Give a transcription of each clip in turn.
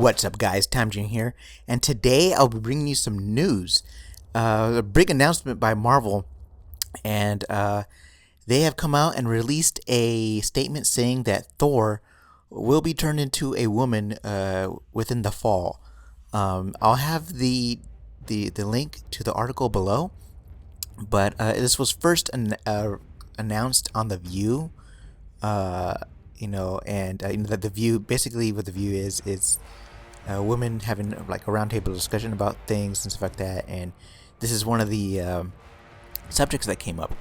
What's up, guys? Time Jing here, and today I'll be bringing you some news. A big announcement by Marvel, and they have come out and released a statement saying that Thor will be turned into a woman within the fall. I'll have the link to the article below, but this was first announced on The View. That the View, basically what the View is women having like a roundtable discussion about things and stuff like that, and this is one of the subjects that came up.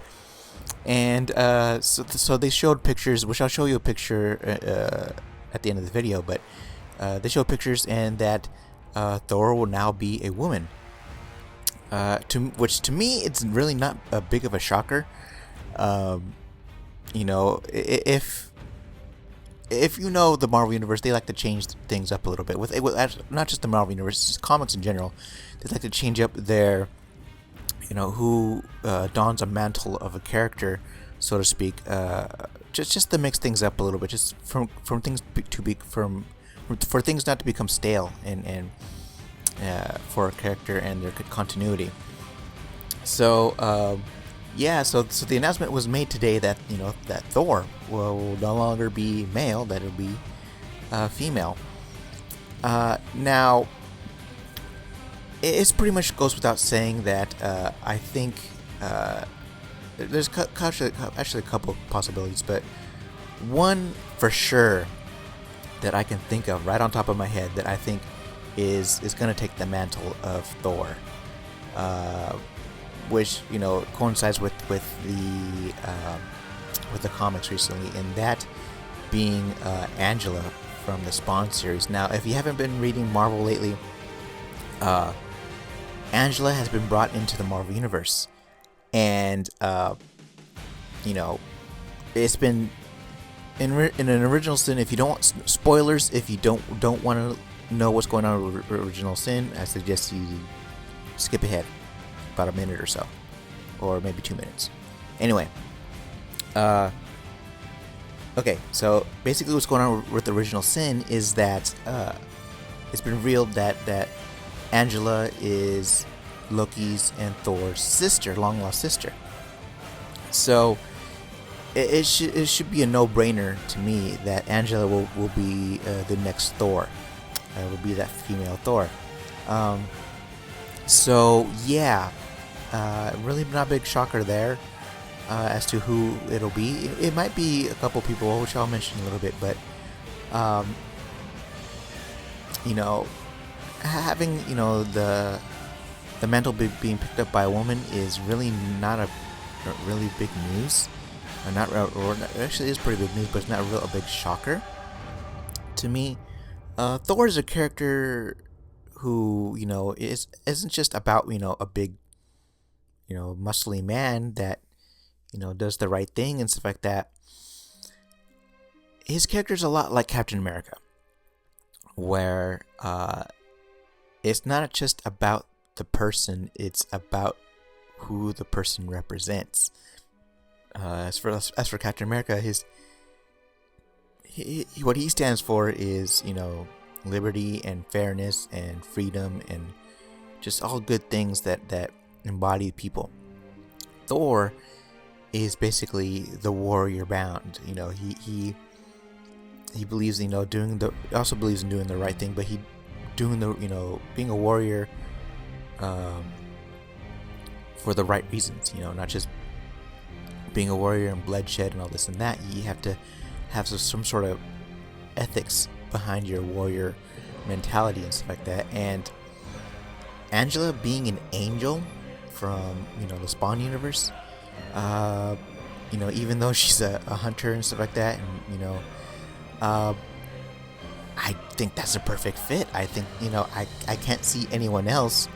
And so they showed pictures, which I'll show you a picture at the end of the video, but they showed pictures, and that Thor will now be a woman. Which to me, it's really not a big of a shocker. If you know the Marvel Universe, they like to change things up a little bit. With not just the Marvel Universe, just comics in general. They like to change up their, who dons a mantle of a character, so to speak. Just to mix things up a little bit, just for things for things not to become stale and for a character and their continuity. So. So the announcement was made today that that Thor will no longer be male, that it'll be female. Now, it pretty much goes without saying that I think there's actually a couple possibilities, but one for sure that I can think of right on top of my head that I think is going to take the mantle of Thor. Which coincides with the comics recently, and that being Angela from the Spawn series. Now, if you haven't been reading Marvel lately, Angela has been brought into the Marvel Universe, and it's been in an Original Sin. If you don't want spoilers, if you don't want to know what's going on with Original Sin, I suggest you skip ahead about a minute or so, or maybe 2 minutes. Anyway, okay, so basically what's going on with the Original Sin is that it's been revealed that Angela is Loki's and Thor's sister, long-lost sister. So it should be a no-brainer to me that Angela will be the next Thor, will be that female Thor. So yeah, really not a big shocker there as to who it'll be. It might be a couple people, which I'll mention a little bit, but having the mantle being picked up by a woman is really not a really big news. Actually, is pretty big news, but it's not a big shocker to me. Thor is a character who isn't just about a big muscly man that does the right thing and stuff like that. His character's a lot like Captain America, where it's not just about the person, it's about who the person represents. As for Captain America, what he stands for is liberty and fairness and freedom and just all good things that embody people. Thor is basically the warrior bound. He believes also believes in doing the right thing, but he doing being a warrior for the right reasons. Not just being a warrior and bloodshed and all this and that. You have to have some sort of ethics behind your warrior mentality and stuff like that. And Angela being an angel from the Spawn universe, even though she's a hunter and stuff like that, and I think that's a perfect fit. I think I can't see anyone else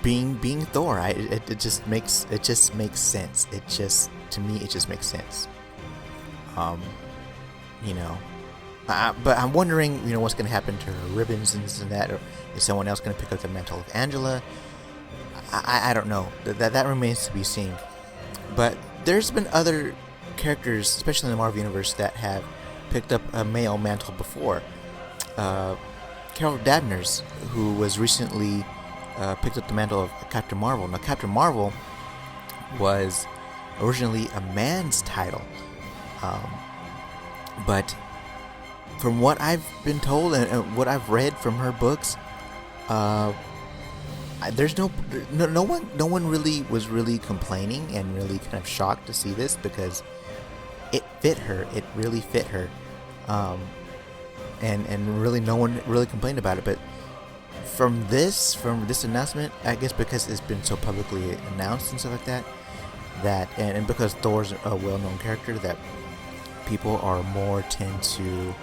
being Thor. It just makes sense. To me it just makes sense. But I'm wondering, what's going to happen to her ribbons and this and that, or is someone else going to pick up the mantle of Angela? I don't know. That remains to be seen. But there's been other characters, especially in the Marvel Universe, that have picked up a male mantle before. Carol Danvers, who was recently picked up the mantle of Captain Marvel. Now, Captain Marvel was originally a man's title, but from what I've been told and what I've read from her books, there's no one really was really complaining and really kind of shocked to see this, because it fit her. It really fit her, and really no one really complained about it. But from this announcement, I guess because it's been so publicly announced and stuff like that and because Thor's a well-known character, that people are more tend to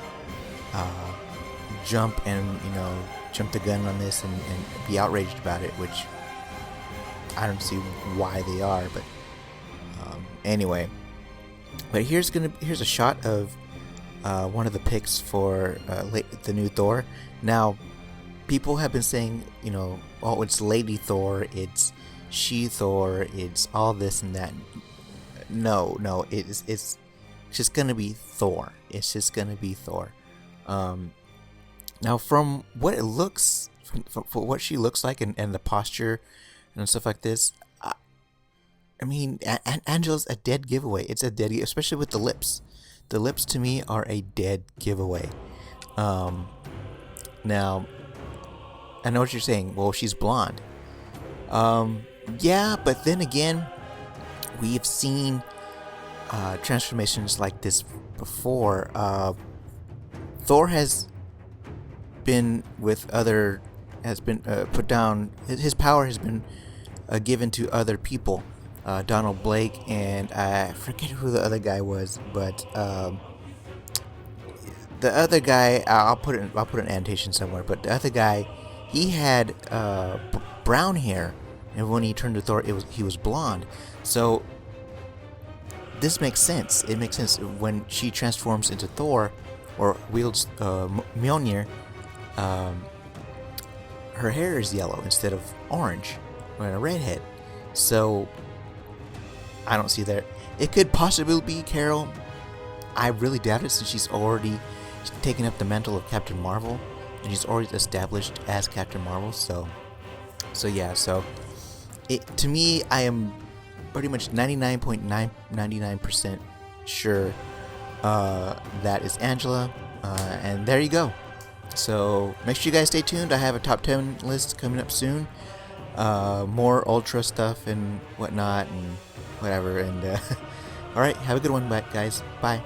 jump the gun on this and be outraged about it, which I don't see why they are. But anyway, but here's a shot of one of the pics for the new Thor. Now, people have been saying, oh, it's Lady Thor, it's She Thor, it's all this and that. No, it's just gonna be Thor. It's just gonna be Thor. Now, from what it looks, for what she looks like, and the posture and stuff like this, I mean, Angela's a dead giveaway. It's a dead, especially with the lips. The lips to me are a dead giveaway. Now, I know what you're saying. Well, she's blonde. Yeah, but then again, we've seen transformations like this before. Thor has been put down. His power has been given to other people. Donald Blake, and I forget who the other guy was, but the other guy, I'll put an annotation somewhere. But the other guy, he had brown hair, and when he turned to Thor, he was blonde. So this makes sense. It makes sense when she transforms into Thor or wields Mjolnir. Her hair is yellow instead of orange, or a redhead. So I don't see that. It could possibly be Carol. I really doubt it, since she's already taken up the mantle of Captain Marvel, and she's already established as Captain Marvel. So yeah. So to me, I am pretty much 99.999% sure that is Angela. And there you go. So make sure you guys stay tuned. I have a top 10 list coming up soon. More Ultra stuff and whatnot and whatever. And all right, have a good one, guys. Bye.